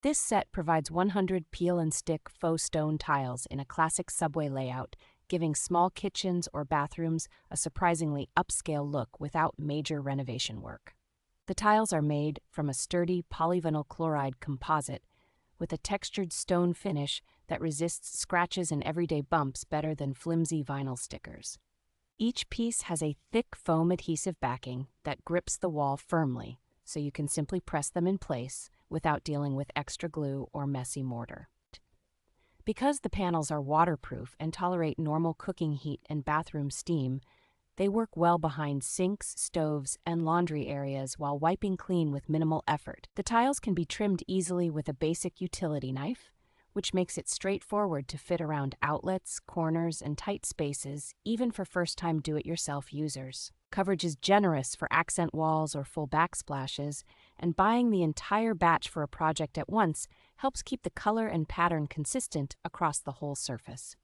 This set provides 100 peel and stick faux stone tiles in a classic subway layout, giving small kitchens or bathrooms a surprisingly upscale look without major renovation work. The tiles are made from a sturdy polyvinyl chloride composite with a textured stone finish that resists scratches and everyday bumps better than flimsy vinyl stickers. Each piece has a thick foam adhesive backing that grips the wall firmly, so you can simply press them in place without dealing with extra glue or messy mortar. Because the panels are waterproof and tolerate normal cooking heat and bathroom steam, they work well behind sinks, stoves, and laundry areas while wiping clean with minimal effort. The tiles can be trimmed easily with a basic utility knife, which makes it straightforward to fit around outlets, corners, and tight spaces, even for first-time do-it-yourself users. Coverage is generous for accent walls or full backsplashes, and buying the entire batch for a project at once helps keep the color and pattern consistent across the whole surface.